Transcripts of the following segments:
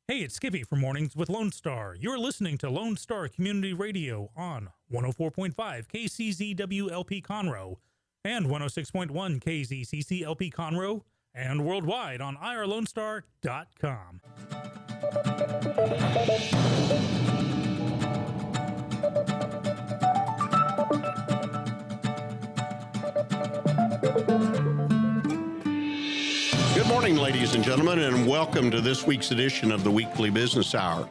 Hey, it's Skippy from Mornings with Lone Star. You're listening to Lone Star Community Radio on 104.5 KCZWLP Conroe and 106.1 KZCCLP Conroe and worldwide on irlonestar.com. Good morning, ladies and gentlemen, and welcome to this week's edition of the Weekly Business Hour.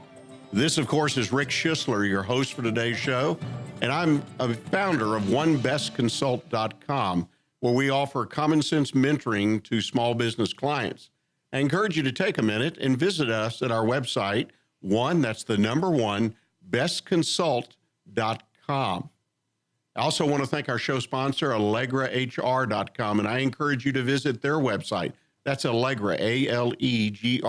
This, of course, is Rick Schissler, your host for today's show, and I'm a founder of OneBestConsult.com, where we offer common sense mentoring to small business clients. I encourage you to take a minute and visit us at our website, bestconsult.com. I also want to thank our show sponsor, AllegraHR.com, and I encourage you to visit their website. That's Allegra, A-L-E-G-R-E-H-R.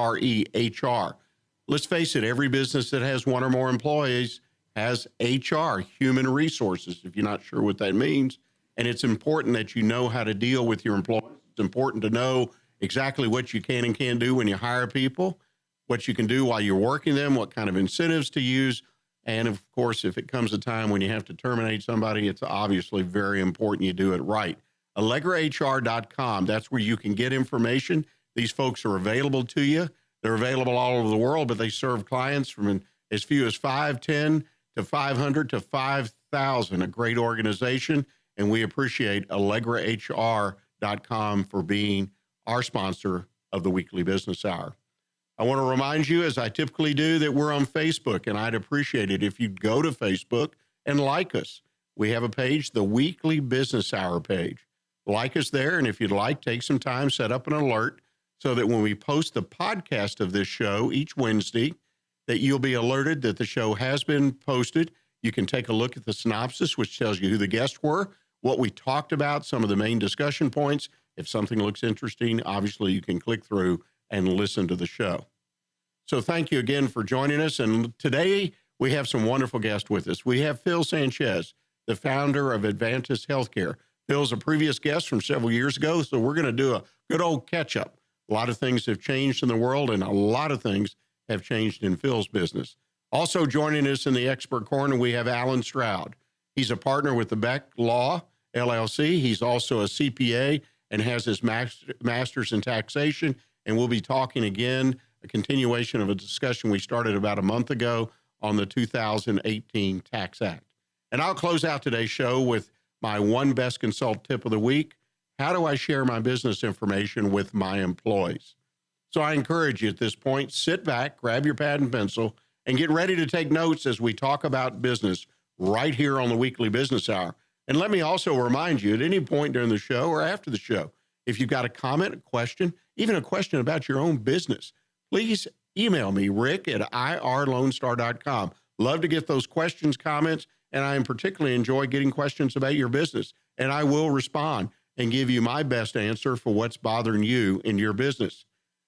Let's face it, every business that has one or more employees has HR, human resources, if you're not sure what that means. And it's important that you know how to deal with your employees. It's important to know exactly what you can and can't do when you hire people, what you can do while you're working them, what kind of incentives to use. And of course, if it comes a time when you have to terminate somebody, it's obviously very important you do it right. AllegraHR.com, that's where you can get information. These folks are available to you. They're available all over the world, but they serve clients from as few as 5, 10 to 500 to 5,000, a great organization. And we appreciate AllegraHR.com for being our sponsor of the Weekly Business Hour. I want to remind you, as I typically do, that we're on Facebook, and I'd appreciate it if you'd go to Facebook and like us. We have a page, the Weekly Business Hour page. Like us there, and if you'd like, take some time, set up an alert so that when we post the podcast of this show each Wednesday, that you'll be alerted that the show has been posted. You can take a look at the synopsis, which tells you who the guests were, what we talked about, some of the main discussion points. If something looks interesting, obviously you can click through and listen to the show. So thank you again for joining us. And today we have some wonderful guests with us. We have Phil Sanchez, the founder of Avantis Healthcare. Phil's a previous guest from several years ago, so we're going to do a good old catch-up. A lot of things have changed in the world, and a lot of things have changed in Phil's business. Also joining us in the expert corner, we have Alan Stroud. He's a partner with the Beck Law, LLC. He's also a CPA and has his master's in taxation, and we'll be talking again, a continuation of a discussion we started about a month ago on the 2018 Tax Act. And I'll close out today's show with my One Best Consult tip of the week. How do I share my business information with my employees? So I encourage you at this point, sit back, grab your pad and pencil, and get ready to take notes as we talk about business right here on the Weekly Business Hour. And let me also remind you at any point during the show or after the show, if you've got a comment, a question, even a question about your own business, please email me, Rick at irlonestar.com. Love to get those questions, comments, and I particularly enjoy getting questions about your business. And I will respond and give you my best answer for what's bothering you in your business.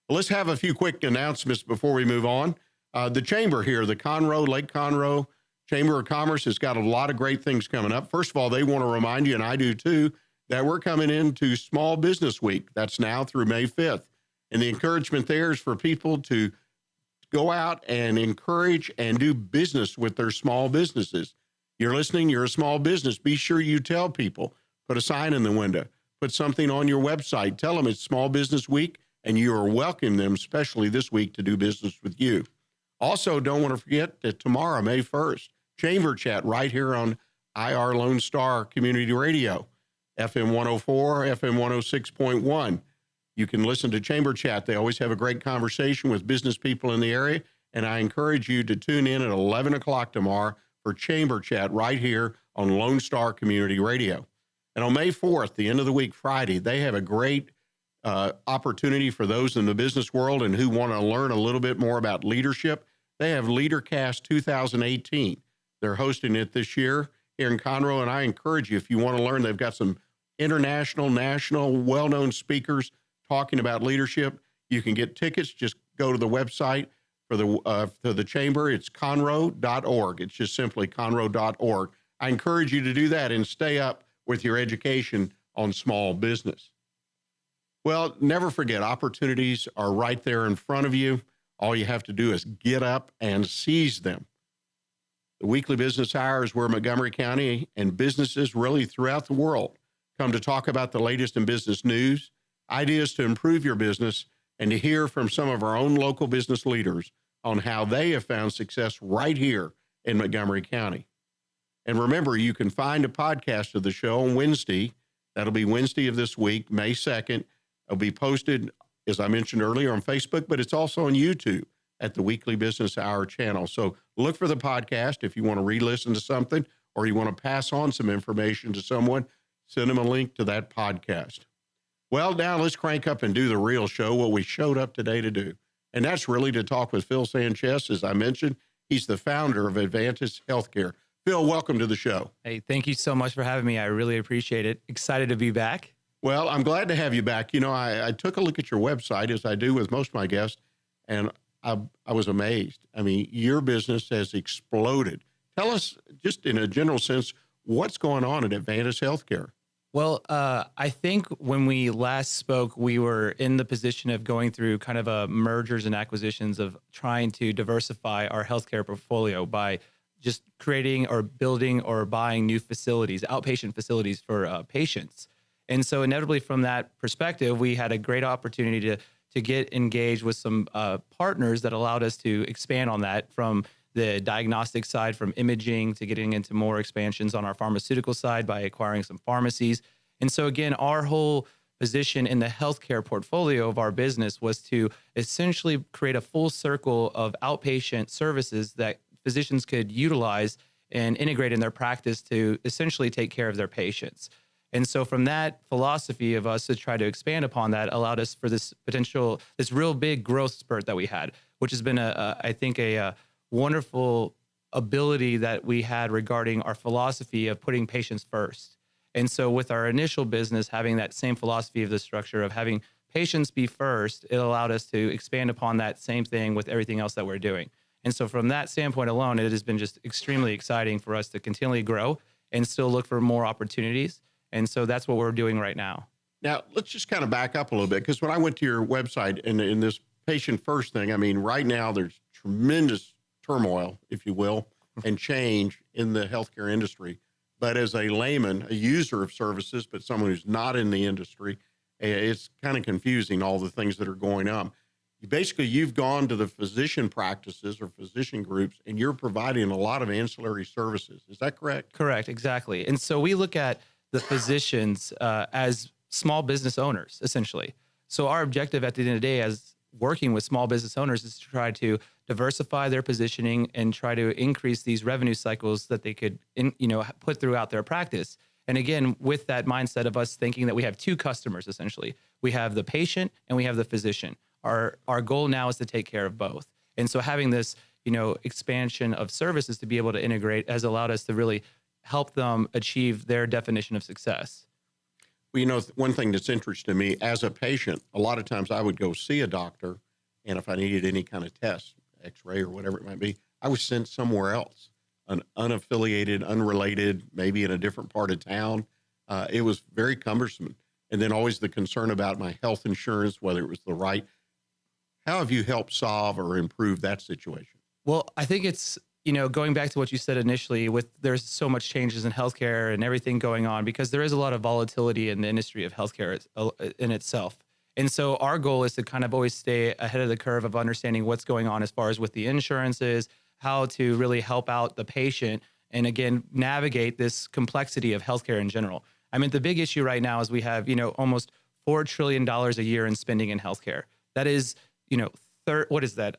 Well, let's have a few quick announcements before we move on. The Chamber here, the Lake Conroe Chamber of Commerce has got a lot of great things coming up. First of all, they want to remind you, and I do too, that we're coming into Small Business Week. That's now through May 5th. And the encouragement there is for people to go out and encourage and do business with their small businesses. You're listening, you're a small business. Be sure you tell people, put a sign in the window, put something on your website, tell them it's Small Business Week, and you are welcoming them, especially this week, to do business with you. Also, don't want to forget that tomorrow, May 1st, Chamber Chat right here on IR Lone Star Community Radio, FM 104, FM 106.1. You can listen to Chamber Chat. They always have a great conversation with business people in the area, and I encourage you to tune in at 11 o'clock tomorrow for Chamber Chat right here on Lone Star Community Radio. And on May 4th, the end of the week, Friday, they have a great opportunity for those in the business world and who want to learn a little bit more about leadership. They have LeaderCast 2018. They're hosting it this year here in Conroe, and I encourage you, if you want to learn, they've got some international, national, well-known speakers talking about leadership. You can get tickets. Just go to the website for the chamber. It's conroe.org. It's just simply conroe.org. I encourage you to do that and stay up with your education on small business. Well, never forget, opportunities are right there in front of you. All you have to do is get up and seize them. The Weekly Business Hour is where Montgomery County and businesses really throughout the world come to talk about the latest in business news, ideas to improve your business, and to hear from some of our own local business leaders on how they have found success right here in Montgomery County. And remember, you can find a podcast of the show on Wednesday. That'll be Wednesday of this week, May 2nd. It'll be posted, as I mentioned earlier, on Facebook, but it's also on YouTube at the Weekly Business Hour channel. So look for the podcast if you want to re-listen to something or you want to pass on some information to someone, send them a link to that podcast. Well, now let's crank up and do the real show, what we showed up today to do. And that's really to talk with Phil Sanchez. As I mentioned, he's the founder of Avantis Healthcare. Phil, welcome to the show. Hey, thank you so much for having me. I really appreciate it. Excited to be back. Well, I'm glad to have you back. You know, I took a look at your website, as I do with most of my guests, and I was amazed. I mean, your business has exploded. Tell us, just in a general sense, what's going on at Avantis Healthcare? Well, I think when we last spoke, we were in the position of going through kind of a mergers and acquisitions of trying to diversify our healthcare portfolio by just creating or building or buying new facilities, outpatient facilities for patients. And so inevitably from that perspective, we had a great opportunity to get engaged with some partners that allowed us to expand on that from the diagnostic side, from imaging to getting into more expansions on our pharmaceutical side by acquiring some pharmacies. And so again, our whole position in the healthcare portfolio of our business was to essentially create a full circle of outpatient services that physicians could utilize and integrate in their practice to essentially take care of their patients. And so from that philosophy of us to try to expand upon that allowed us for this potential, this real big growth spurt that we had, which has been I think a wonderful ability that we had regarding our philosophy of putting patients first. And so with our initial business, having that same philosophy of the structure of having patients be first, it allowed us to expand upon that same thing with everything else that we're doing. And so from that standpoint alone, it has been just extremely exciting for us to continually grow and still look for more opportunities. And so that's what we're doing right now. Now, let's just kind of back up a little bit, because when I went to your website and in this patient first thing, I mean, right now there's tremendous turmoil, if you will, and change in the healthcare industry. But as a layman, a user of services, but someone who's not in the industry, it's kind of confusing, all the things that are going on. Basically, you've gone to the physician practices or physician groups, and you're providing a lot of ancillary services. Is that correct? Correct, exactly. And so we look at the physicians as small business owners, essentially. So our objective at the end of the day as working with small business owners is to try to diversify their positioning and try to increase these revenue cycles that they could put throughout their practice. And again, with that mindset of us thinking that we have two customers, essentially. We have the patient and we have the physician. Our goal now is to take care of both. And so having this, expansion of services to be able to integrate has allowed us to really help them achieve their definition of success. Well, one thing that's interesting to me as a patient, a lot of times I would go see a doctor, and if I needed any kind of test, x-ray or whatever it might be, I was sent somewhere else, an unaffiliated, unrelated, maybe in a different part of town. It was very cumbersome. And then always the concern about my health insurance, whether it was the right. How have you helped solve or improve that situation? Well, I think it's, going back to what you said initially, there's so much changes in healthcare and everything going on, because there is a lot of volatility in the industry of healthcare in itself. And so our goal is to kind of always stay ahead of the curve of understanding what's going on as far as with the insurances, how to really help out the patient, and again, navigate this complexity of healthcare in general. I mean, the big issue right now is we have, almost $4 trillion a year in spending in healthcare. That is, what is that?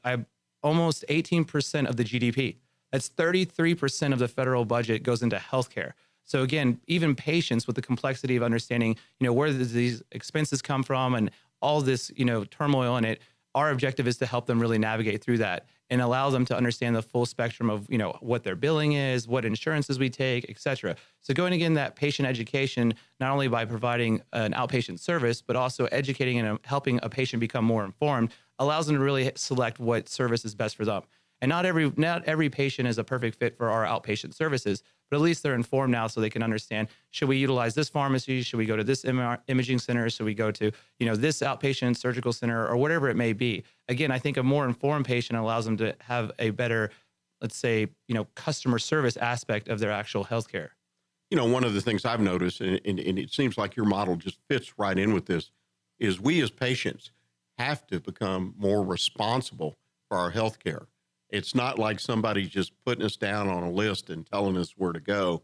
Almost 18% of the GDP. That's 33% of the federal budget goes into healthcare. So again, even patients with the complexity of understanding, where these expenses come from and all this, turmoil in it, our objective is to help them really navigate through that and allow them to understand the full spectrum of, what their billing is, what insurances we take, et cetera. So going again, that patient education, not only by providing an outpatient service, but also educating and helping a patient become more informed, allows them to really select what service is best for them. And not every patient is a perfect fit for our outpatient services, but at least they're informed now so they can understand, should we utilize this pharmacy? Should we go to this imaging center? Should we go to, this outpatient surgical center or whatever it may be? again, I think a more informed patient allows them to have a better, let's say, customer service aspect of their actual healthcare. One of the things I've noticed, and it seems like your model just fits right in with this, is we as patients have to become more responsible for our health care. It's not like somebody just putting us down on a list and telling us where to go.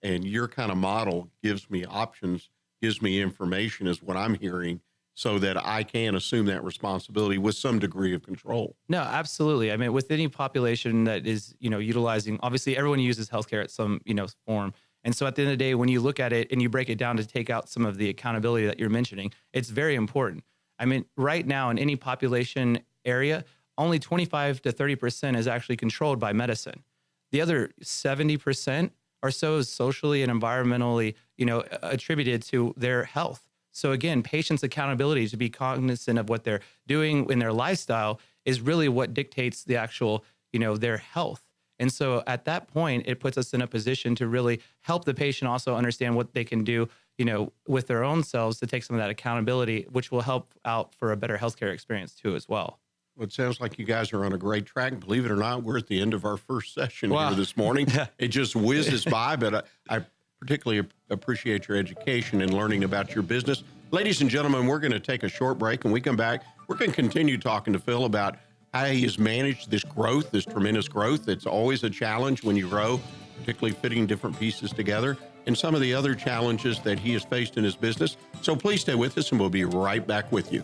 And your kind of model gives me options, gives me information is what I'm hearing, so that I can assume that responsibility with some degree of control. No, absolutely. I mean, with any population that is, utilizing, obviously everyone uses healthcare at some, form. And so at the end of the day, when you look at it and you break it down to take out some of the accountability that you're mentioning, it's very important. I mean, right now in any population area, only 25 to 30% is actually controlled by medicine. The other 70% or so is socially and environmentally, attributed to their health. So again, patients' accountability to be cognizant of what they're doing in their lifestyle is really what dictates the actual, their health. And so at that point, it puts us in a position to really help the patient also understand what they can do, with their own selves to take some of that accountability, which will help out for a better healthcare experience too as well. Well, it sounds like you guys are on a great track. Believe it or not, we're at the end of our first session here this morning. It just whizzes by, but I particularly appreciate your education and learning about your business. Ladies and gentlemen, we're going to take a short break. When we come back, we're going to continue talking to Phil about how he has managed this growth, this tremendous growth. It's always a challenge when you grow, particularly fitting different pieces together, and some of the other challenges that he has faced in his business. So please stay with us, and we'll be right back with you.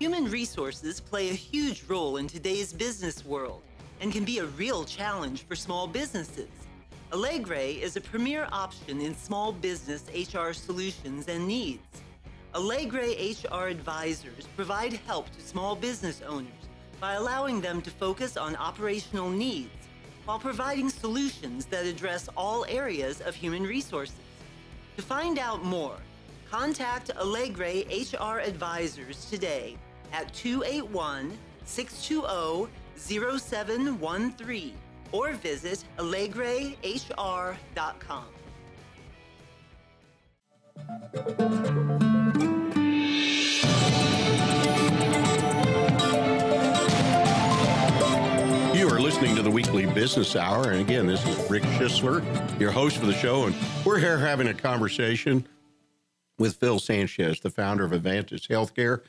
Human resources play a huge role in today's business world and can be a real challenge for small businesses. Allegre is a premier option in small business HR solutions and needs. Allegre HR advisors provide help to small business owners by allowing them to focus on operational needs while providing solutions that address all areas of human resources. To find out more, contact Allegre HR advisors today at 281-620-0713 or visit allegrehr.com. You are listening to the Weekly Business Hour. And again, this is Rick Schissler, your host for the show. And we're here having a conversation with Phil Sanchez, the founder of Avantis Healthcare.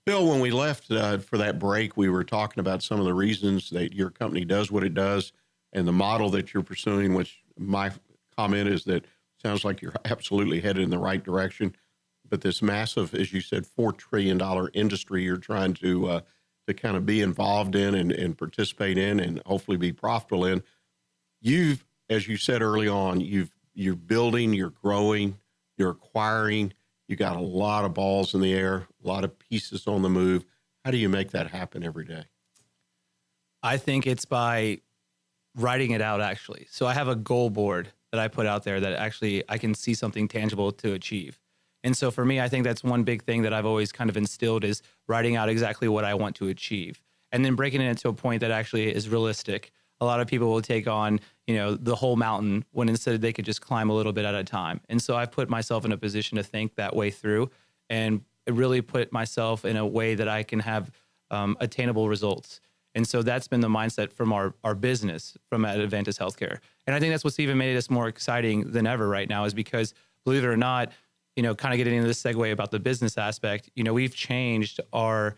Phil, when we left for that break, we were talking about some of the reasons that your company does what it does and the model that you're pursuing, which my comment is that sounds like you're absolutely headed in the right direction. But this massive, as you said, $4 trillion industry you're trying to kind of be involved in and participate in and hopefully be profitable in. You've, as you said early on, you're building, you're growing, you're acquiring. You got a lot of balls in the air, a lot of pieces on the move. How do you make that happen every day? I think it's by writing it out, actually. So I have a goal board that I put out there that actually I can see something tangible to achieve. And so for me, I think that's one big thing that I've always kind of instilled is writing out exactly what I want to achieve and then breaking it into a point that actually is realistic. A lot of people will take on, the whole mountain when instead they could just climb a little bit at a time. And so I've put myself in a position to think that way through and really put myself in a way that I can have attainable results. And so that's been the mindset from our business from at Avantis Healthcare. And I think that's what's even made us more exciting than ever right now is because, believe it or not, kind of getting into this segue about the business aspect, we've changed our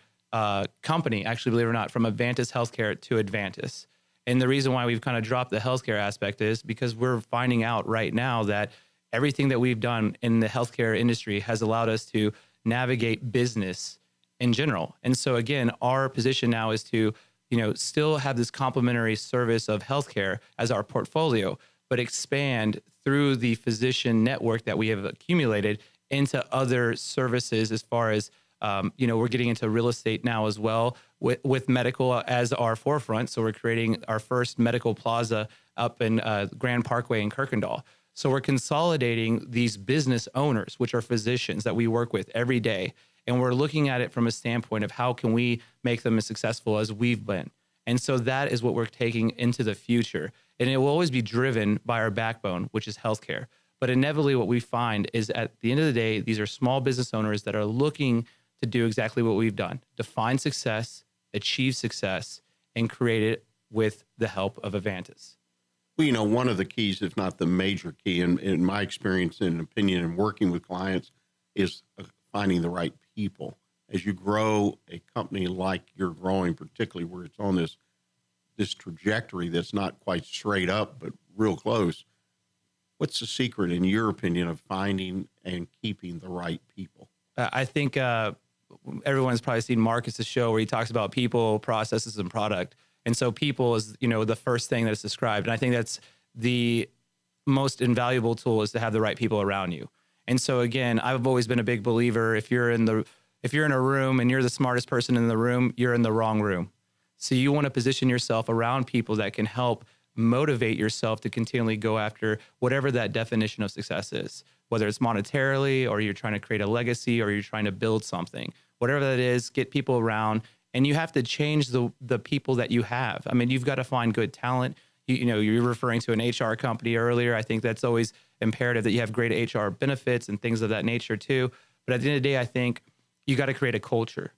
company, actually, believe it or not, from Avantis Healthcare to Avantis. And the reason why we've kind of dropped the healthcare aspect is because we're finding out right now that everything that we've done in the healthcare industry has allowed us to navigate business in general. And so again, our position now is to, still have this complementary service of healthcare as our portfolio, but expand through the physician network that we have accumulated into other services as far as, we're getting into real estate now as well with medical as our forefront. So we're creating our first medical plaza up in Grand Parkway in Kirkendall. So we're consolidating these business owners, which are physicians that we work with every day. And we're looking at it from a standpoint of how can we make them as successful as we've been. And so that is what we're taking into the future. And it will always be driven by our backbone, which is healthcare. But inevitably what we find is at the end of the day, these are small business owners that are looking to do exactly what we've done: define success, achieve success, and create it with the help of Avantis. Well, one of the keys, if not the major key, in my experience and opinion in working with clients, is finding the right people. As you grow a company like you're growing, particularly where it's on this trajectory that's not quite straight up, but real close, what's the secret, in your opinion, of finding and keeping the right people? I think everyone's probably seen Marcus's show where he talks about people, processes, and product. And so people is, the first thing that's described. And I think that's the most invaluable tool, is to have the right people around you. And so again, I've always been a big believer, if you're in a room and you're the smartest person in the room, you're in the wrong room. So you want to position yourself around people that can help motivate yourself to continually go after whatever that definition of success is, whether it's monetarily, or you're trying to create a legacy, or you're trying to build something. Whatever that is, get people around. And you have to change the people that you have. I mean, you've got to find good talent. You're referring to an HR company earlier. I think that's always imperative, that you have great HR benefits and things of that nature too. But at the end of the day, I think you got to create a culture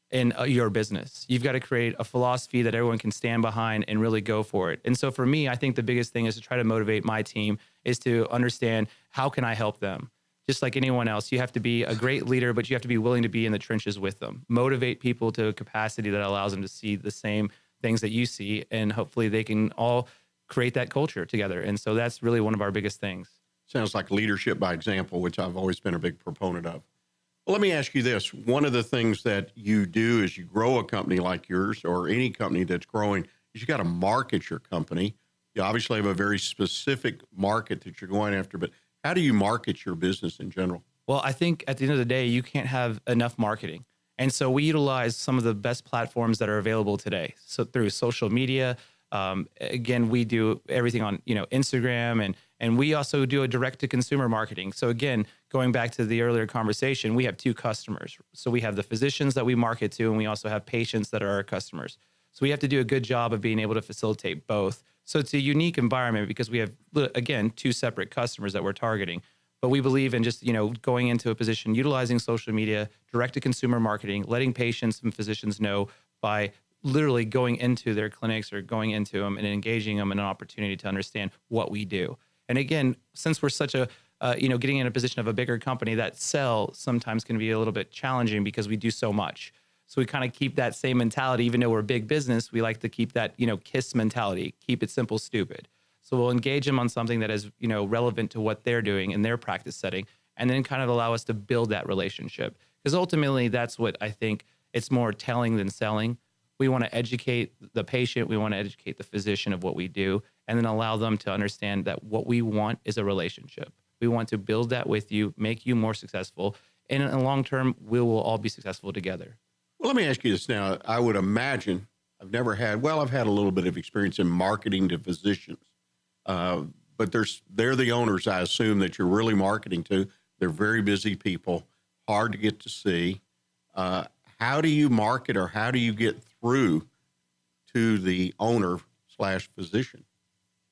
in your business. You've got to create a philosophy that everyone can stand behind and really go for it. And so for me, I think the biggest thing is to try to motivate my team, is to understand, how can I help them? Just like anyone else, you have to be a great leader, but you have to be willing to be in the trenches with them. Motivate people to a capacity that allows them to see the same things that you see, and hopefully they can all create that culture together. And so that's really one of our biggest things. Sounds like leadership by example, which I've always been a big proponent of. Well, let me ask you this. One of the things that you do as you grow a company like yours, or any company that's growing, is you got to market your company. You obviously have a very specific market that you're going after, but how do you market your business in general? Well, I think at the end of the day, you can't have enough marketing. And so we utilize some of the best platforms that are available today. So through social media, again, we do everything on, Instagram, and we also do a direct to consumer marketing. So again, going back to the earlier conversation, we have two customers. So we have the physicians that we market to, and we also have patients that are our customers. So we have to do a good job of being able to facilitate both. So it's a unique environment, because we have, again, two separate customers that we're targeting. But we believe in just, going into a position, utilizing social media, direct to consumer marketing, letting patients and physicians know by literally going into their clinics or going into them and engaging them in an opportunity to understand what we do. And again, since we're such a, getting in a position of a bigger company, that sell sometimes can be a little bit challenging, because we do so much. So we kind of keep that same mentality. Even though we're a big business, we like to keep that, KISS mentality, keep it simple, stupid. So we'll engage them on something that is, relevant to what they're doing in their practice setting, and then kind of allow us to build that relationship. Because ultimately, that's what I think, it's more telling than selling. We want to educate the patient. We want to educate the physician of what we do, and then allow them to understand that what we want is a relationship. We want to build that with you, make you more successful. And in the long term, we will all be successful together. Well, let me ask you this now. I would imagine, I've had a little bit of experience in marketing to physicians, but they're the owners, I assume, that you're really marketing to. They're very busy people, hard to get to see. How do you market, or how do you get through to the owner/physician?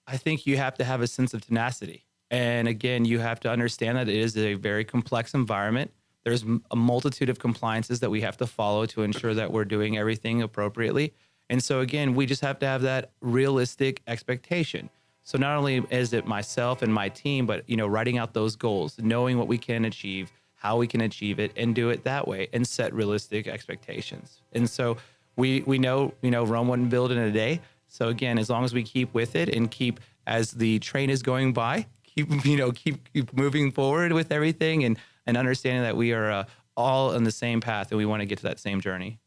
I think you have to have a sense of tenacity. And again, you have to understand that it is a very complex environment. There's a multitude of compliances that we have to follow to ensure that we're doing everything appropriately. And so again, we just have to have that realistic expectation. So not only is it myself and my team, but writing out those goals, knowing what we can achieve, how we can achieve it, and do it that way, and set realistic expectations. And so we know, Rome wasn't built in a day. So again, as long as we keep with it and keep, as the train is going by, keep moving forward with everything, and understanding that we are all on the same path, and we want to get to that same journey.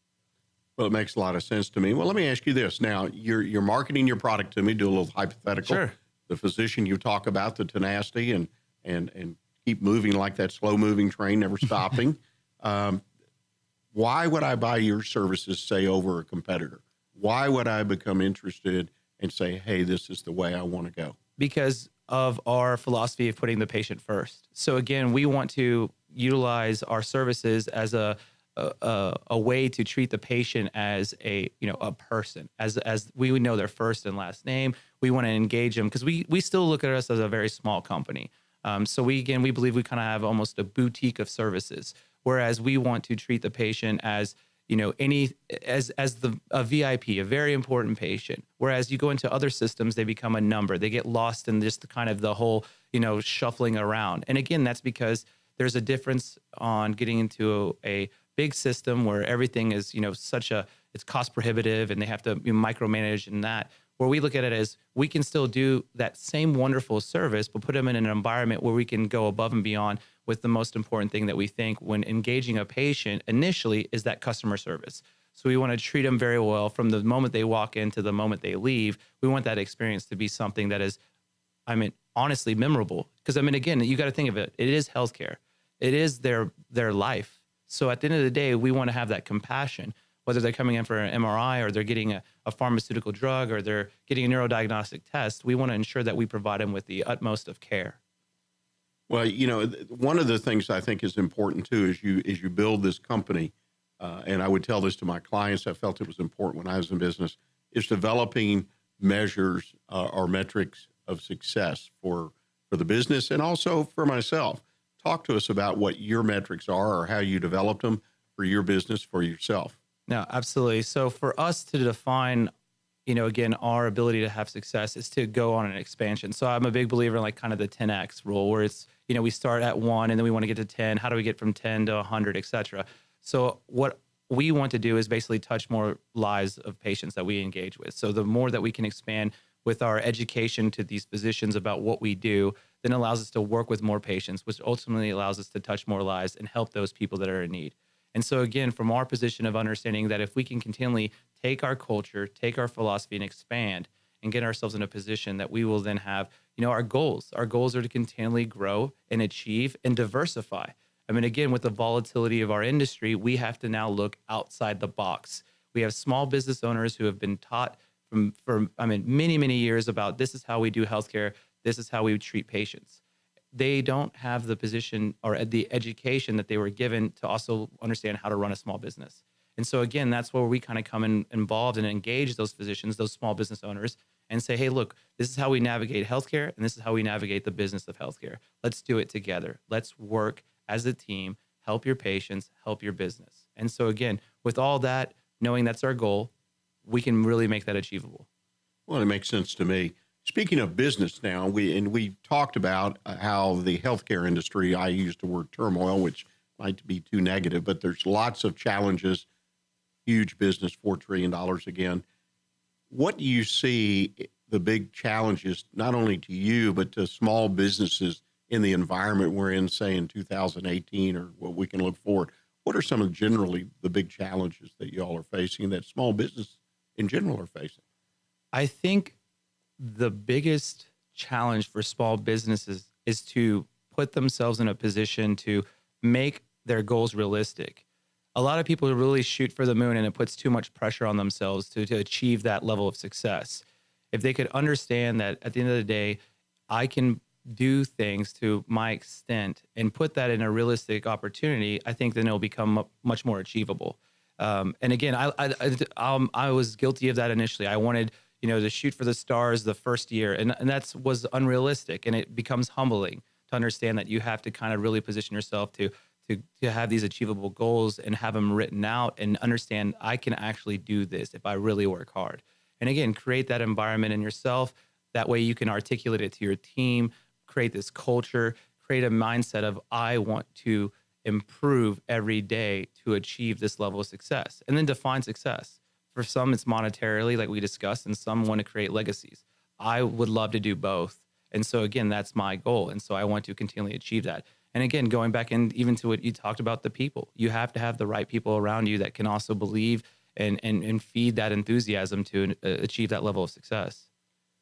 Well, it makes a lot of sense to me. Well, let me ask you this. Now, you're marketing your product to me. Do a little hypothetical. Sure. The physician, you talk about the tenacity and keep moving like that slow-moving train, never stopping. Why would I buy your services, say, over a competitor? Why would I become interested and say, hey, this is the way I want to go? Because of our philosophy of putting the patient first. So again, we want to utilize our services as a way to treat the patient as a person, as we would know their first and last name. We want to engage them, because we still look at us as a very small company. So we believe we kind of have almost a boutique of services, whereas we want to treat the patient as, a VIP, a very important patient. Whereas you go into other systems, they become a number. They get lost in just the whole, shuffling around. And again, that's because there's a difference on getting into a big system where everything is, it's cost prohibitive and they have to micromanage and that. Where we look at it as we can still do that same wonderful service, but put them in an environment where we can go above and beyond with the most important thing that we think when engaging a patient initially is that customer service. So we want to treat them very well from the moment they walk in to the moment they leave. We want that experience to be something that is, honestly memorable. Because again, you got to think of it. It is healthcare. It is their life. So at the end of the day, we want to have that compassion, whether they're coming in for an MRI or they're getting a pharmaceutical drug or they're getting a neurodiagnostic test. We want to ensure that we provide them with the utmost of care. Well, one of the things I think is important too is you build this company, and I would tell this to my clients. I felt it was important when I was in business, is developing measures or metrics of success for the business and also for myself. Talk to us about what your metrics are or how you developed them for your business, for yourself. No, absolutely. So for us to define, again, our ability to have success is to go on an expansion. So I'm a big believer in kind of the 10X rule where it's, we start at 1 and then we want to get to 10. How do we get from 10 to 100, et cetera? So what we want to do is basically touch more lives of patients that we engage with. So the more that we can expand with our education to these physicians about what we do, then allows us to work with more patients, which ultimately allows us to touch more lives and help those people that are in need. And so again, from our position of understanding that if we can continually take our culture, take our philosophy and expand and get ourselves in a position that we will then have, our goals. Our goals are to continually grow and achieve and diversify. Again, with the volatility of our industry, we have to now look outside the box. We have small business owners who have been taught for many, many years about this is how we do healthcare. This is how we treat patients. They don't have the position or the education that they were given to also understand how to run a small business. And so again, that's where we kind of come involved and engage those physicians, those small business owners, and say, hey, look, this is how we navigate healthcare, and this is how we navigate the business of healthcare. Let's do it together. Let's work as a team, help your patients, help your business. And so again, with all that, knowing that's our goal, we can really make that achievable. Well, it makes sense to me. Speaking of business now, we talked about how the healthcare industry, I used the word turmoil, which might be too negative, but there's lots of challenges, huge business, $4 trillion again. What do you see the big challenges, not only to you, but to small businesses in the environment we're in, say in 2018, or what we can look forward? What are some of generally the big challenges that you all are facing, that small business in general are facing? I think the biggest challenge for small businesses is to put themselves in a position to make their goals realistic. A lot of people really shoot for the moon and it puts too much pressure on themselves to achieve that level of success. If they could understand that at the end of the day, I can do things to my extent and put that in a realistic opportunity, I think then it'll become much more achievable. And again, I was guilty of that initially. I wanted, to shoot for the stars the first year, and that was unrealistic. And it becomes humbling to understand that you have to kind of really position yourself to have these achievable goals and have them written out and understand I can actually do this if I really work hard. And again, create that environment in yourself. That way you can articulate it to your team, create this culture, create a mindset of I want to improve every day to achieve this level of success, and then define success. For some, it's monetarily, like we discussed, and some want to create legacies. I would love to do both. And so again, that's my goal. And so I want to continually achieve that. And again, going back and even to what you talked about, the people, you have to have the right people around you that can also believe and feed that enthusiasm to achieve that level of success.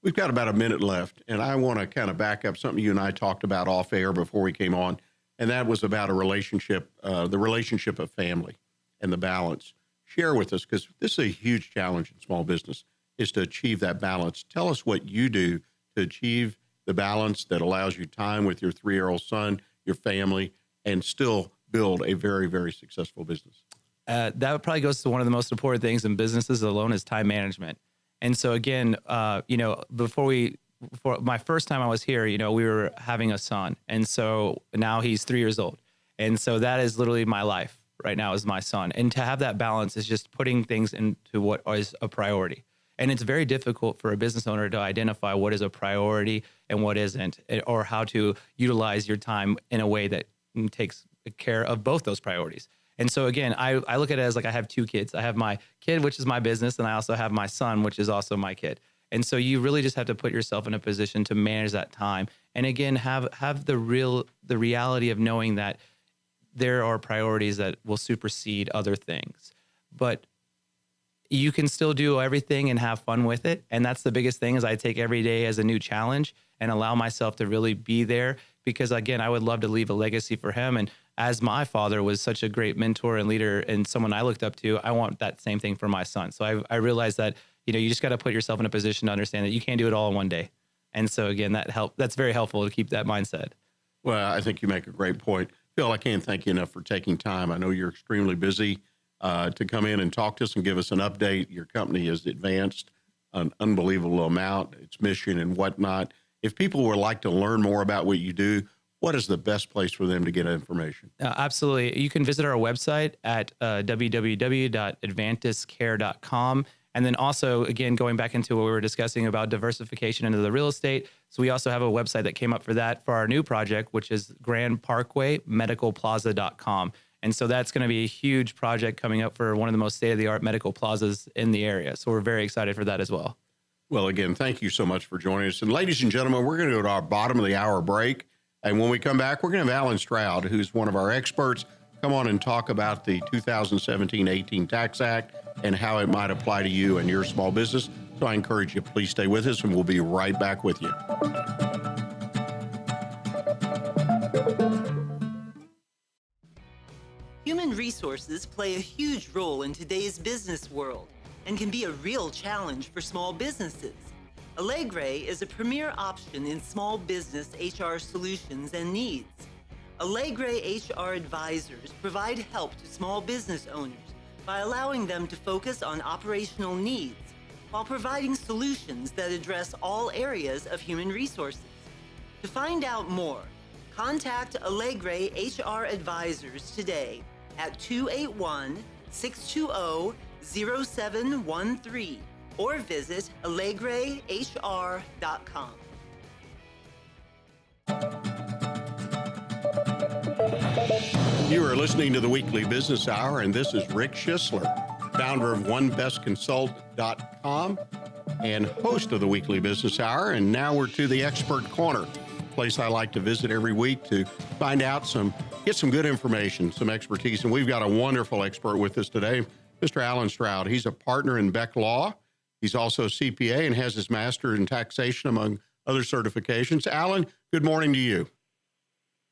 We've got about a minute left, and I want to kind of back up something you and I talked about off air before we came on, and that was about a relationship, the relationship of family and the balance. Share with us, because this is a huge challenge in small business, is to achieve that balance. Tell us what you do to achieve the balance that allows you time with your 3-year-old son, your family, and still build a very, very successful business. That probably goes to one of the most important things in businesses alone is time management. And so again, before we for my first time I was here, we were having a son. And so now he's 3 years old. And so that is literally my life right now is my son. And to have that balance is just putting things into what is a priority. And it's very difficult for a business owner to identify what is a priority and what isn't, or how to utilize your time in a way that takes care of both those priorities. And so again, I look at it as like I have two kids. I have my kid, which is my business, and I also have my son, which is also my kid. And so you really just have to put yourself in a position to manage that time. And again, have the reality of knowing that there are priorities that will supersede other things. But you can still do everything and have fun with it. And that's the biggest thing is I take every day as a new challenge and allow myself to really be there, because again, I would love to leave a legacy for him. And as my father was such a great mentor and leader and someone I looked up to, I want that same thing for my son. So I realized that, you just got to put yourself in a position to understand that you can't do it all in one day. And so again, that's very helpful to keep that mindset. Well, I think you make a great point. Phil, I can't thank you enough for taking time. I know you're extremely busy to come in and talk to us and give us an update. Your company has advanced an unbelievable amount, its mission and whatnot. If people would like to learn more about what you do, what is the best place for them to get information? Absolutely. You can visit our website at www.avantiscare.com. And then also, again, going back into what we were discussing about diversification into the real estate. So we also have a website that came up for that for our new project, which is grandparkwaymedicalplaza.com. And so that's going to be a huge project coming up for one of the most state-of-the-art medical plazas in the area. So we're very excited for that as well. Well, again, thank you so much for joining us. And ladies and gentlemen, we're going to go to our bottom of the hour break. And when we come back, we're going to have Alan Stroud, who's one of our experts, come on and talk about the 2017-18 Tax Act and how it might apply to you and your small business. So I encourage you, please stay with us, and we'll be right back with you. Human resources play a huge role in today's business world and can be a real challenge for small businesses. Allegre is a premier option in small business HR solutions and needs. Allegre HR advisors provide help to small business owners by allowing them to focus on operational needs while providing solutions that address all areas of human resources. To find out more, contact Allegre HR advisors today at 281-620-0713 or visit allegrehr.com. You are listening to the Weekly Business Hour, and this is Rick Schissler, founder of OneBestConsult.com and host of the Weekly Business Hour. And now we're to the Expert Corner, a place I like to visit every week to find out get some good information, some expertise. And we've got a wonderful expert with us today, Mr. Alan Stroud. He's a partner in Beck Law. He's also a CPA and has his master in taxation, among other certifications. Alan, good morning to you.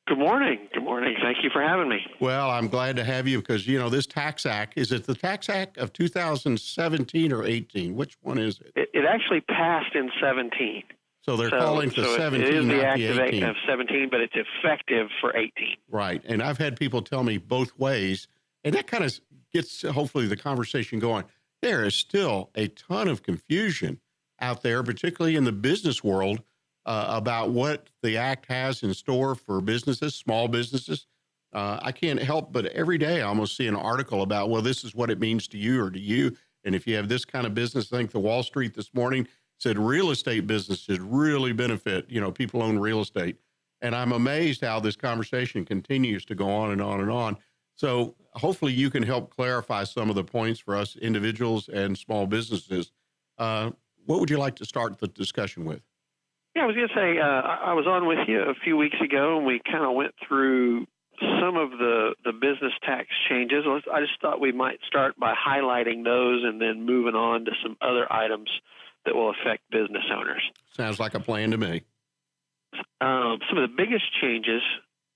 Good morning. Good morning. Thank you for having me. Well, I'm glad to have you because, this Tax Act, is it the Tax Act of 2017 or 18? Which one is it? It actually passed in 17. So they're calling for 17, it is the not act the 18. of 17, but it's effective for 18. Right. And I've had people tell me both ways, and that kind of gets, hopefully, the conversation going. There is still a ton of confusion out there, particularly in the business world, about what the act has in store for businesses, small businesses. I can't help but every day I almost see an article about, well, this is what it means to you or to you. And if you have this kind of business, I think the Wall Street this morning said real estate businesses really benefit, people own real estate. And I'm amazed how this conversation continues to go on and on and on. So hopefully you can help clarify some of the points for us individuals and small businesses. What would you like to start the discussion with? Yeah, I was going to say, I was on with you a few weeks ago, and we kind of went through some of the business tax changes. I just thought we might start by highlighting those and then moving on to some other items that will affect business owners. Sounds like a plan to me. Some of the biggest changes,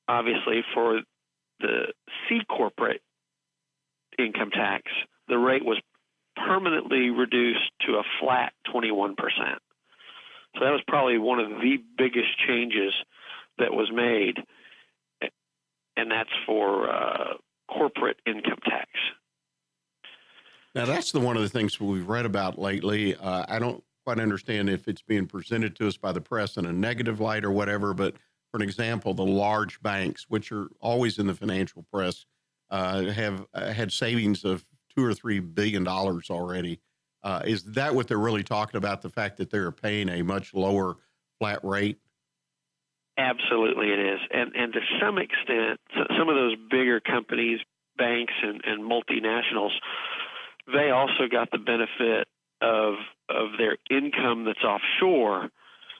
obviously, for the C corporate income tax, the rate was permanently reduced to a flat 21%. So that was probably one of the biggest changes that was made, and that's for corporate income tax. Now, that's one of the things we've read about lately. I don't quite understand if it's being presented to us by the press in a negative light or whatever, but for an example, the large banks, which are always in the financial press, have had savings of $2 or $3 billion already. Is that what they're really talking about, the fact that they're paying a much lower flat rate? Absolutely it is. And to some extent, some of those bigger companies, banks and multinationals, they also got the benefit of their income that's offshore.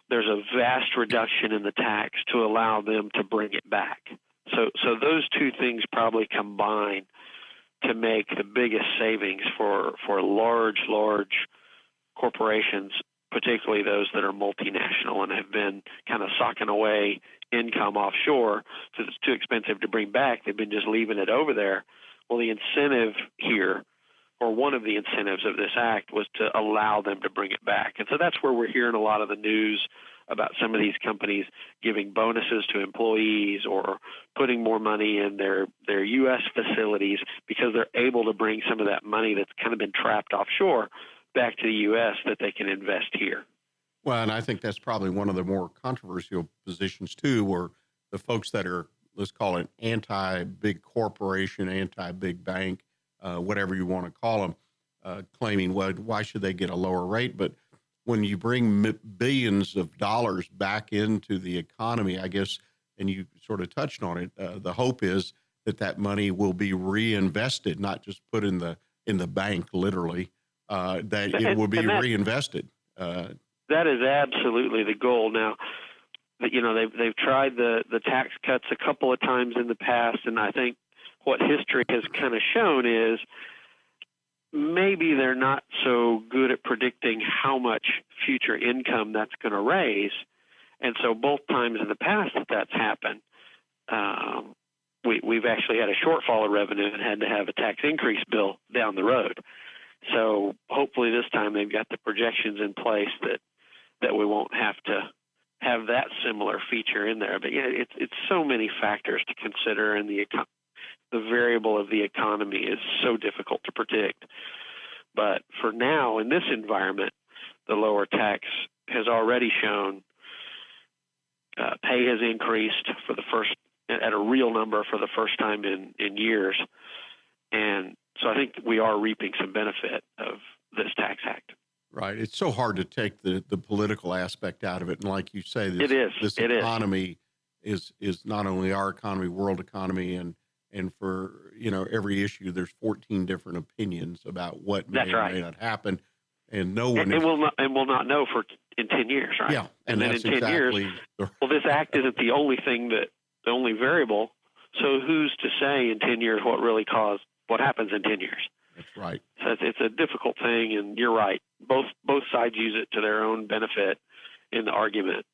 There's a vast reduction in the tax to allow them to bring it back. So those two things probably combine to make the biggest savings for large corporations, particularly those that are multinational and have been kind of socking away income offshore because it's too expensive to bring back. They've been just leaving it over there. Well, the incentive here, or one of the incentives of this act, was to allow them to bring it back. And so that's where we're hearing a lot of the news about some of these companies giving bonuses to employees or putting more money in their U.S. facilities because they're able to bring some of that money that's kind of been trapped offshore back to the U.S. that they can invest here. Well, and I think that's probably one of the more controversial positions, too, where the folks that are, let's call it anti-big corporation, anti-big bank, whatever you want to call them, claiming, well, why should they get a lower rate? But when you bring billions of dollars back into the economy, I guess, and you sort of touched on it, the hope is that money will be reinvested, not just put in the bank, literally, that it will be reinvested. That is absolutely the goal. Now, they've tried the tax cuts a couple of times in the past, and I think what history has kind of shown is maybe they're not so good at predicting how much future income that's going to raise. And so both times in the past that's happened, we've actually had a shortfall of revenue and had to have a tax increase bill down the road. So hopefully this time they've got the projections in place that we won't have to have that similar feature in there. But yeah, it's so many factors to consider, and the variable of the economy is so difficult to predict. But for now, in this environment, the lower tax has already shown pay has increased at a real number for the first time in years. And so I think we are reaping some benefit of this tax act. Right. It's so hard to take the political aspect out of it. And like you say, this economy is not only our economy, world economy, and for, every issue, there's 14 different opinions about what may or may not happen. And no one will not know in 10 years, right? Yeah. And then in 10 years, this act isn't the only variable. So who's to say in 10 years what happens in 10 years? That's right. So it's a difficult thing, and you're right. Both sides use it to their own benefit in the argument.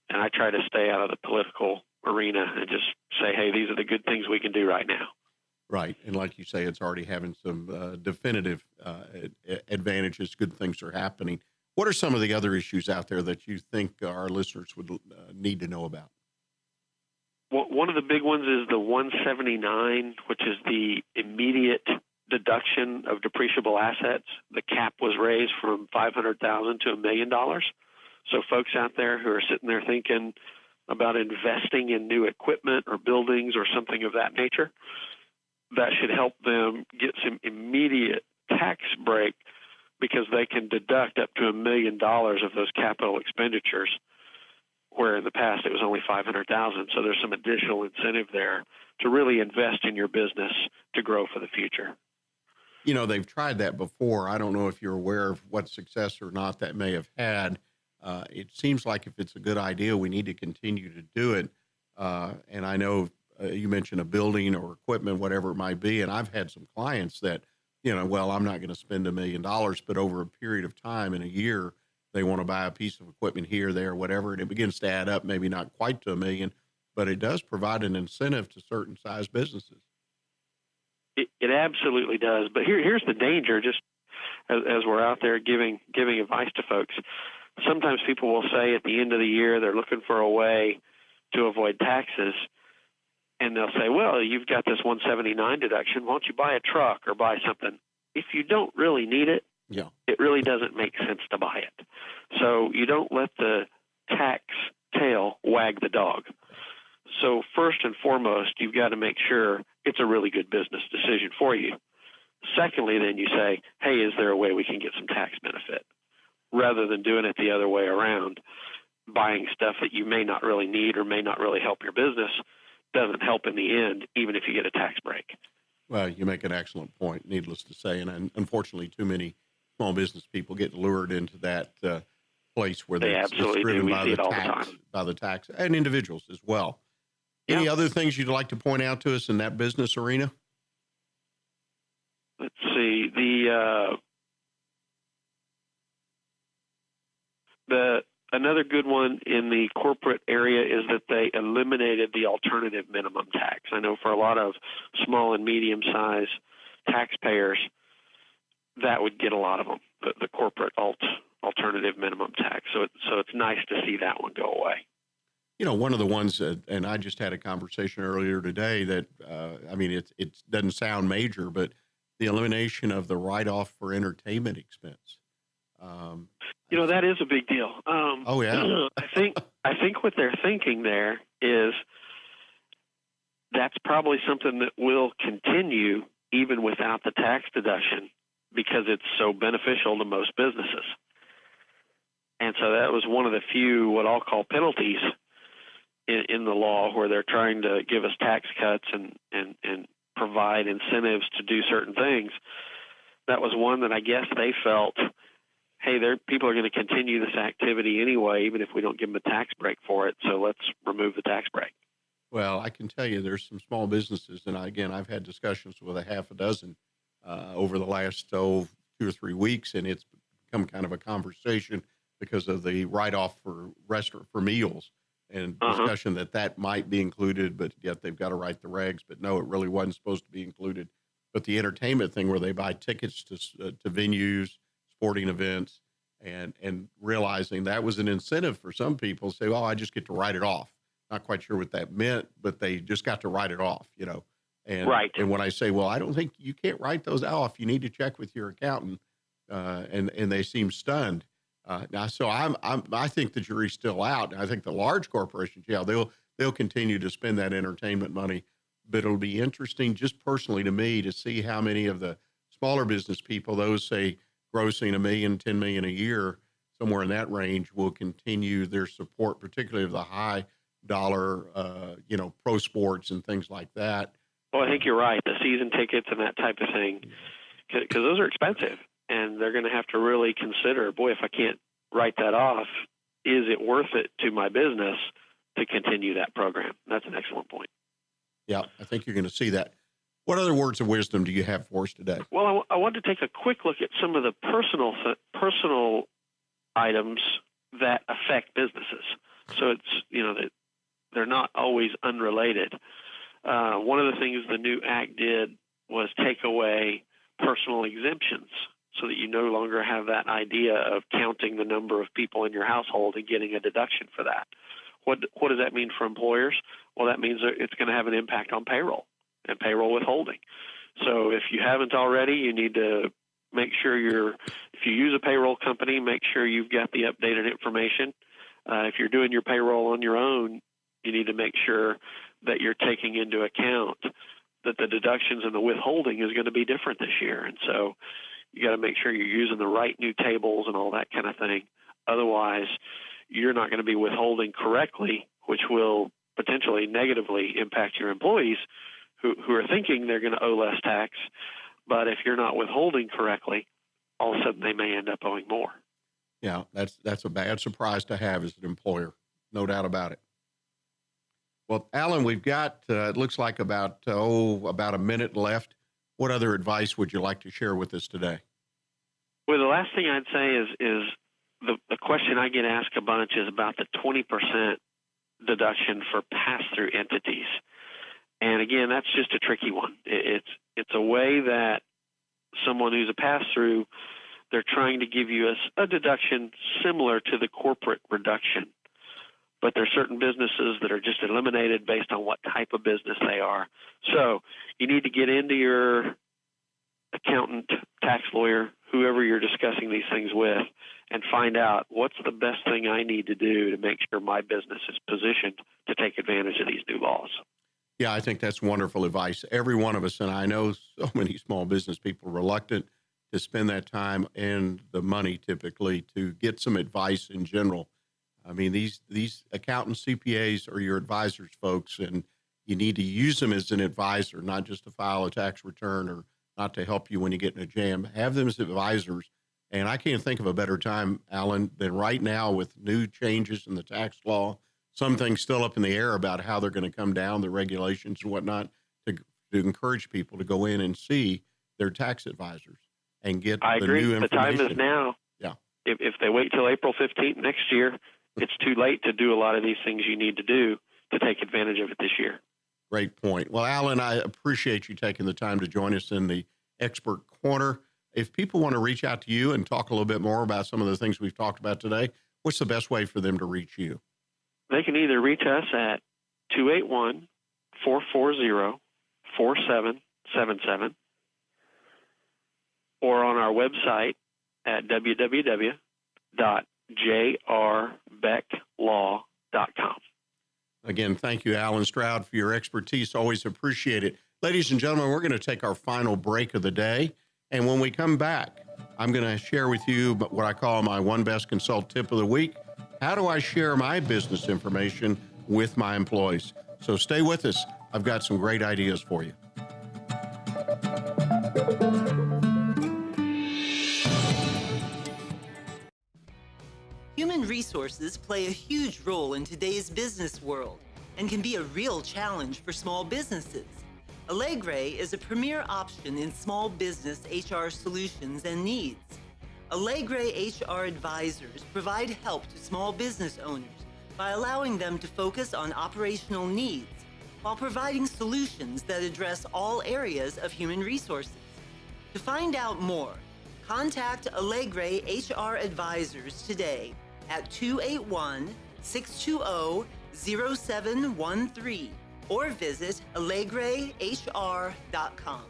And I try to stay out of the political arena and just say, hey, these are the good things we can do right now. Right. And like you say, it's already having some definitive advantages. Good things are happening. What are some of the other issues out there that you think our listeners would need to know about? Well, one of the big ones is the 179, which is the immediate deduction of depreciable assets. The cap was raised from $500,000 to $1 million. So folks out there who are sitting there thinking about investing in new equipment or buildings or something of that nature, that should help them get some immediate tax break because they can deduct up to $1 million of those capital expenditures, where in the past it was only $500,000. So there's some additional incentive there to really invest in your business to grow for the future. They've tried that before. I don't know if you're aware of what success or not that may have had. It seems like if it's a good idea, we need to continue to do it. And I know you mentioned a building or equipment, whatever it might be. And I've had some clients that, I'm not going to spend $1 million, but over a period of time in a year, they want to buy a piece of equipment here, there, whatever. And it begins to add up, maybe not quite to $1 million, but it does provide an incentive to certain size businesses. It absolutely does. But here's the danger, just as we're out there giving advice to folks. Sometimes people will say at the end of the year they're looking for a way to avoid taxes, and they'll say, well, you've got this 179 deduction. Why don't you buy a truck or buy something? If you don't really need it, Yeah. it really doesn't make sense to buy it. So you don't let the tax tail wag the dog. So first and foremost, you've got to make sure it's a really good business decision for you. Secondly, then you say, hey, is there a way we can get some tax benefit? Rather than doing it the other way around, buying stuff that you may not really need or may not really help your business doesn't help in the end, even if you get a tax break. Well, you make an excellent point, needless to say. And unfortunately, too many small business people get lured into that place where it's driven by the tax, and individuals as well. Any other things you'd like to point out to us in that business arena? Let's see. Another good one in the corporate area is that they eliminated the alternative minimum tax. I know for a lot of small and medium-sized taxpayers, that would get a lot of them, the corporate alternative minimum tax. So it's nice to see that one go away. You know, one of the ones, and I just had a conversation earlier today that, it doesn't sound major, but the elimination of the write-off for entertainment expense. That is a big deal. Oh yeah. I think what they're thinking there is that's probably something that will continue even without the tax deduction because it's so beneficial to most businesses. And so that was one of the few what I'll call penalties in the law where they're trying to give us tax cuts and provide incentives to do certain things. That was one that I guess they felt, hey, people are going to continue this activity anyway, even if we don't give them a tax break for it. So let's remove the tax break. Well, I can tell you there's some small businesses, and I've had discussions with a half a dozen over the last 2 or 3 weeks, and it's become kind of a conversation because of the write-off for meals and discussion that might be included, but yet they've got to write the regs. But no, it really wasn't supposed to be included. But the entertainment thing where they buy tickets to venues, sporting events, and realizing that was an incentive for some people to say, well, I just get to write it off. Not quite sure what that meant, but they just got to write it off, And, right. And when I say, well, I don't think you can't write those off. You need to check with your accountant. And they seem stunned. Now, so I think the jury's still out. I think the large corporations, they'll continue to spend that entertainment money, but it'll be interesting just personally to me to see how many of the smaller business people, those say grossing $1 million, $10 million a year, somewhere in that range, will continue their support, particularly of the high dollar, pro sports and things like that. Well, I think you're right. The season tickets and that type of thing, because those are expensive. And they're going to have to really consider, boy, if I can't write that off, is it worth it to my business to continue that program? That's an excellent point. Yeah, I think you're going to see that. What other words of wisdom do you have for us today? Well, I want to take a quick look at some of the personal items that affect businesses. So it's, they're not always unrelated. One of the things the new act did was take away personal exemptions, so that you no longer have that idea of counting the number of people in your household and getting a deduction for that. What does that mean for employers? Well, that means that it's going to have an impact on payroll and payroll withholding. So if you haven't already, you need to make sure if you use a payroll company, make sure you've got the updated information. If you're doing your payroll on your own, you need to make sure that you're taking into account that the deductions and the withholding is going to be different this year. And so you got to make sure you're using the right new tables and all that kind of thing. Otherwise, you're not going to be withholding correctly, which will potentially negatively impact your employees who are thinking they're going to owe less tax. But if you're not withholding correctly, all of a sudden they may end up owing more. Yeah, that's a bad surprise to have as an employer. No doubt about it. Well, Alan, we've got, it looks like about a minute left. What other advice would you like to share with us today? Well, the last thing I'd say is the question I get asked a bunch is about the 20% deduction for pass-through entities. And again, that's just a tricky one. It's a way that someone who's a pass-through, they're trying to give you a deduction similar to the corporate reduction. But there are certain businesses that are just eliminated based on what type of business they are. So you need to get into your accountant, tax lawyer, whoever you're discussing these things with and find out what's the best thing I need to do to make sure my business is positioned to take advantage of these new laws. Yeah, I think that's wonderful advice. Every one of us, and I know so many small business people are reluctant to spend that time and the money typically to get some advice in general. I mean, these accountants, CPAs are your advisors, folks, and you need to use them as an advisor, not just to file a tax return or not to help you when you get in a jam. Have them as advisors. And I can't think of a better time, Alan, than right now with new changes in the tax law, some things still up in the air about how they're going to come down, the regulations and whatnot, to encourage people to go in and see their tax advisors and get I the agree. new The information. time is now. Yeah. If they wait till April 15th next year, it's too late to do a lot of these things you need to do to take advantage of it this year. Great point. Well, Alan, I appreciate you taking the time to join us in the Expert Corner. If people want to reach out to you and talk a little bit more about some of the things we've talked about today, what's the best way for them to reach you? They can either reach us at 281-440-4777 or on our website at www.jrbecklaw.com. Again, thank you, Alan Stroud, for your expertise. Always appreciate it. Ladies and gentlemen, we're going to take our final break of the day. And when we come back, I'm going to share with you what I call my One Best Consult Tip of the Week. How do I share my business information with my employees? So stay with us. I've got some great ideas for you. Human resources play a huge role in today's business world and can be a real challenge for small businesses. Allegre is a premier option in small business HR solutions and needs. Allegre HR advisors provide help to small business owners by allowing them to focus on operational needs while providing solutions that address all areas of human resources. To find out more, contact Allegre HR advisors today at 281-620-0713 or visit AllegreHR.com.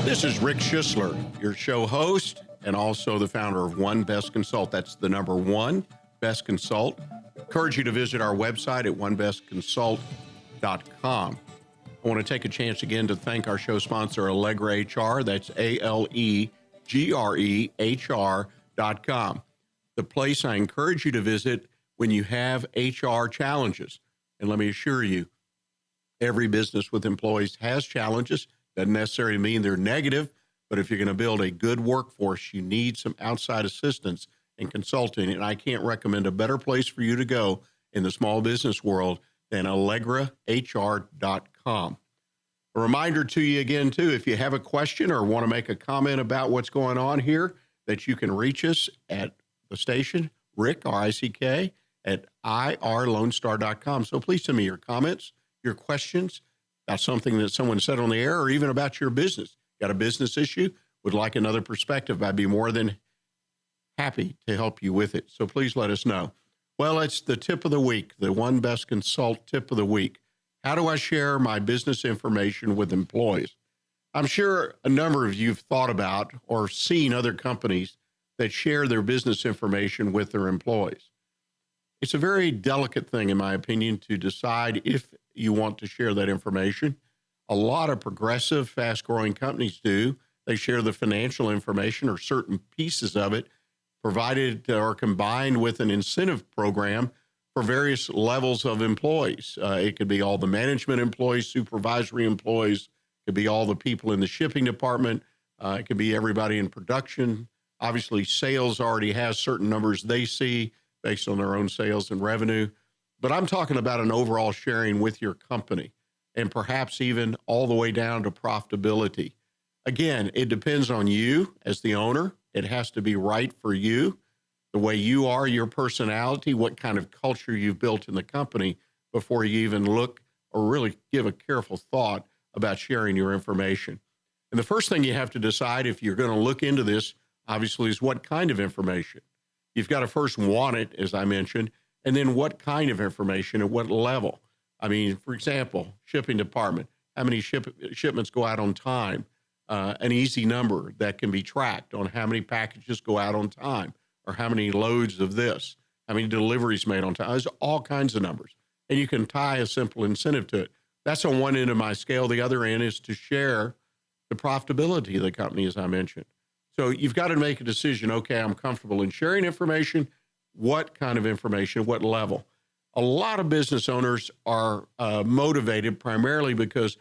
This is Rick Schissler, your show host and also the founder of One Best Consult. That's the number one, Best Consult. Encourage you to visit our website at onebestconsult.com. I want to take a chance again to thank our show sponsor, Allegre HR. That's ALEGREHR.com. The place I encourage you to visit when you have HR challenges. And let me assure you, every business with employees has challenges. Doesn't necessarily mean they're negative, but if you're going to build a good workforce, you need some outside assistance and consulting. And I can't recommend a better place for you to go in the small business world than AllegraHR.com. A reminder to you again, too, if you have a question or want to make a comment about what's going on here, that you can reach us at the station, Rick, R-I-C-K, at irlonestar.com. So please send me your comments, your questions about something that someone said on the air, or even about your business. Got a business issue? Would like another perspective? I'd be more than happy to help you with it. So please let us know. Well, it's the tip of the week, the One Best Consult tip of the week. How do I share my business information with employees? I'm sure a number of you have thought about or seen other companies that share their business information with their employees. It's a very delicate thing, in my opinion, to decide if you want to share that information. A lot of progressive, fast-growing companies do. They share the financial information or certain pieces of it, provided or combined with an incentive program for various levels of employees. It could be all the management employees, supervisory employees, it could be all the people in the shipping department, it could be everybody in production. Obviously, sales already has certain numbers they see based on their own sales and revenue. But I'm talking about an overall sharing with your company and perhaps even all the way down to profitability. Again, it depends on you as the owner. It has to be right for you, the way you are, your personality, what kind of culture you've built in the company before you even look or really give a careful thought about sharing your information. And the first thing you have to decide if you're going to look into this, obviously, is what kind of information. You've got to first want it, as I mentioned, and then what kind of information at what level. I mean, for example, shipping department, how many shipments go out on time? an easy number that can be tracked on how many packages go out on time, or how many loads of this, how many deliveries made on time. There's all kinds of numbers. And you can tie a simple incentive to it. That's on one end of my scale. The other end is to share the profitability of the company, as I mentioned. So you've got to make a decision. Okay, I'm comfortable in sharing information. What kind of information? What level? A lot of business owners are motivated primarily because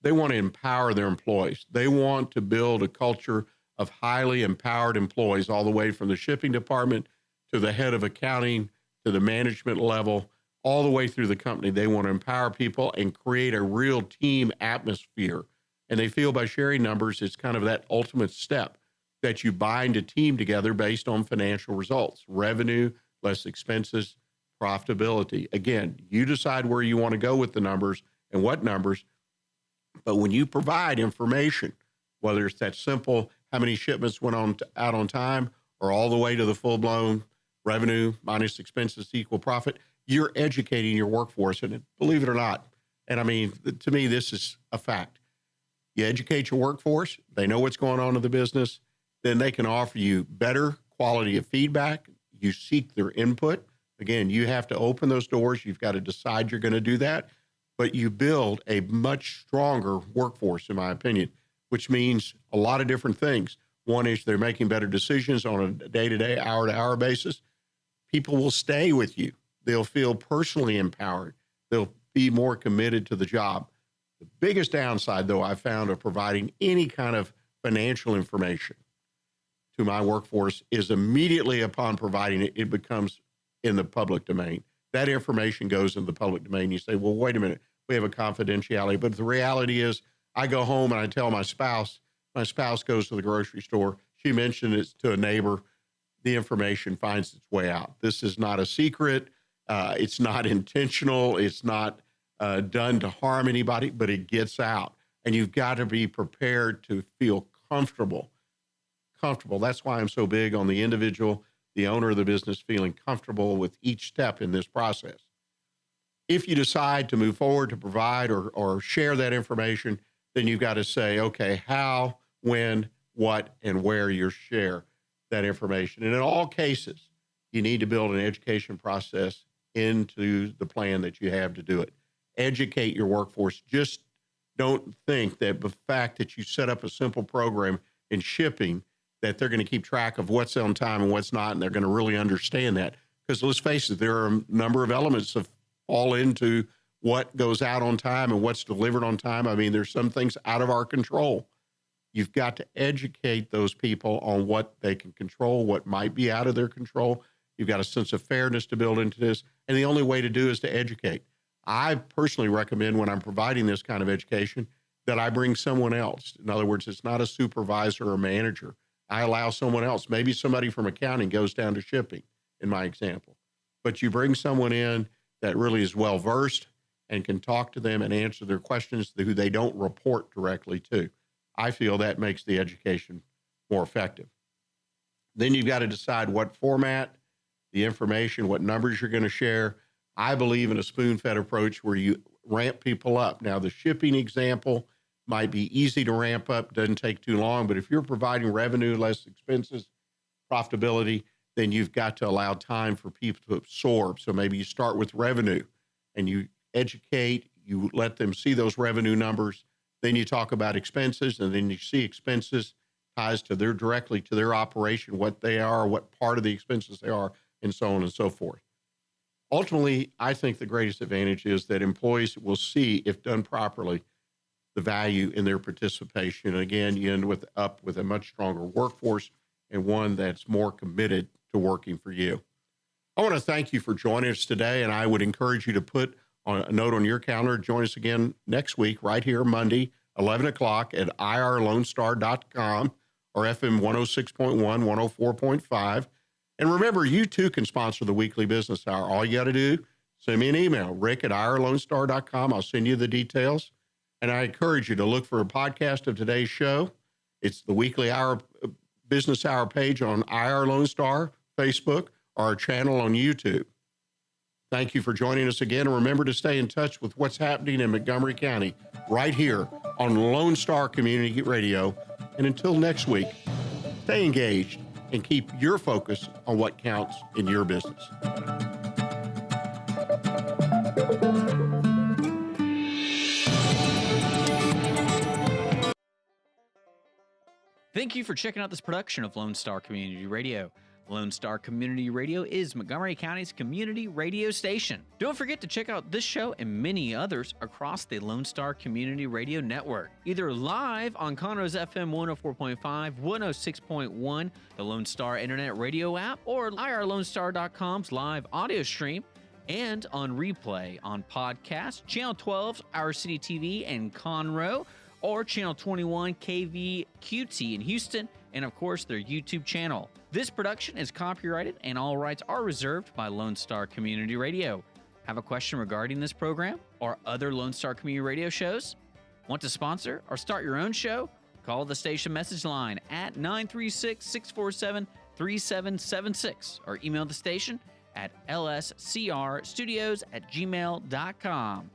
they want to empower their employees. They want to build a culture of highly empowered employees, all the way from the shipping department to the head of accounting to the management level, all the way through the company. They want to empower people and create a real team atmosphere. And they feel by sharing numbers, it's kind of that ultimate step that you bind a team together based on financial results, revenue, less expenses, profitability. Again, you decide where you want to go with the numbers and what numbers. But when you provide information, whether it's that simple, how many shipments went out on time, or all the way to the full-blown revenue minus expenses equal profit, you're educating your workforce. And believe it or not, and I mean, to me, this is a fact. You educate your workforce, they know what's going on in the business, then they can offer you better quality of feedback. You seek their input. Again, you have to open those doors. You've got to decide you're going to do that. But you build a much stronger workforce, in my opinion, which means a lot of different things. One is they're making better decisions on a day-to-day, hour-to-hour basis. People will stay with you. They'll feel personally empowered. They'll be more committed to the job. The biggest downside, though, I found of providing any kind of financial information to my workforce is immediately upon providing it, it becomes in the public domain. That information goes in the public domain. You say, well, wait a minute, we have a confidentiality. But the reality is I go home and I tell my spouse goes to the grocery store. She mentioned it to a neighbor. The information finds its way out. This is not a secret. It's not intentional. It's not done to harm anybody, but it gets out. And you've got to be prepared to feel comfortable. That's why I'm so big on the individual, the owner of the business, feeling comfortable with each step in this process. If you decide to move forward to provide or share that information, then you've got to say, okay, how, when, what, and where you share that information. And in all cases, you need to build an education process into the plan that you have to do it. Educate your workforce. Just don't think that the fact that you set up a simple program in shipping that they're going to keep track of what's on time and what's not, and they're going to really understand that. Because let's face it, there are a number of elements that fall into what goes out on time and what's delivered on time. I mean, there's some things out of our control. You've got to educate those people on what they can control, what might be out of their control. You've got a sense of fairness to build into this. And the only way to do is to educate. I personally recommend when I'm providing this kind of education that I bring someone else. In other words, it's not a supervisor or manager. I allow someone else. Maybe somebody from accounting goes down to shipping in my example. But you bring someone in that really is well-versed and can talk to them and answer their questions who they don't report directly to. I feel that makes the education more effective. Then you've got to decide what format, the information, what numbers you're going to share. I believe in a spoon-fed approach where you ramp people up. Now, the shipping example might be easy to ramp up, doesn't take too long, but if you're providing revenue, less expenses, profitability, then you've got to allow time for people to absorb. So maybe you start with revenue and you educate, you let them see those revenue numbers, then you talk about expenses, and then you see expenses ties to directly to their operation, what they are, what part of the expenses they are, and so on and so forth. Ultimately, I think the greatest advantage is that employees will see, if done properly, the value in their participation. And again, you end up with a much stronger workforce and one that's more committed to working for you. I want to thank you for joining us today, and I would encourage you to put a note on your calendar. Join us again next week, right here, Monday, 11 o'clock at irlonestar.com or FM 106.1, 104.5. And remember, you too can sponsor the Weekly Business Hour. All you got to do, send me an email, rick@irlonestar.com. I'll send you the details. And I encourage you to look for a podcast of today's show. It's the Weekly Hour Business Hour page on IR Lone Star, Facebook, or our channel on YouTube. Thank you for joining us again. And remember to stay in touch with what's happening in Montgomery County right here on Lone Star Community Radio And until next week, stay engaged and keep your focus on what counts in your business. Thank you for checking out this production of Lone Star Community Radio. Lone Star Community Radio is Montgomery County's community radio station. Don't forget to check out this show and many others across the Lone Star Community Radio Network, either live on Conroe's FM 104.5, 106.1, the Lone Star Internet Radio app, or irlonestar.com's live audio stream, and on replay on podcast, Channel 12's Our City TV in Conroe, or Channel 21 KVQT in Houston, and of course their YouTube channel. This production is copyrighted and all rights are reserved by Lone Star Community Radio. Have a question regarding this program or other Lone Star Community Radio shows? Want to sponsor or start your own show? Call the station message line at 936-647-3776 or email the station at lscrstudios@gmail.com.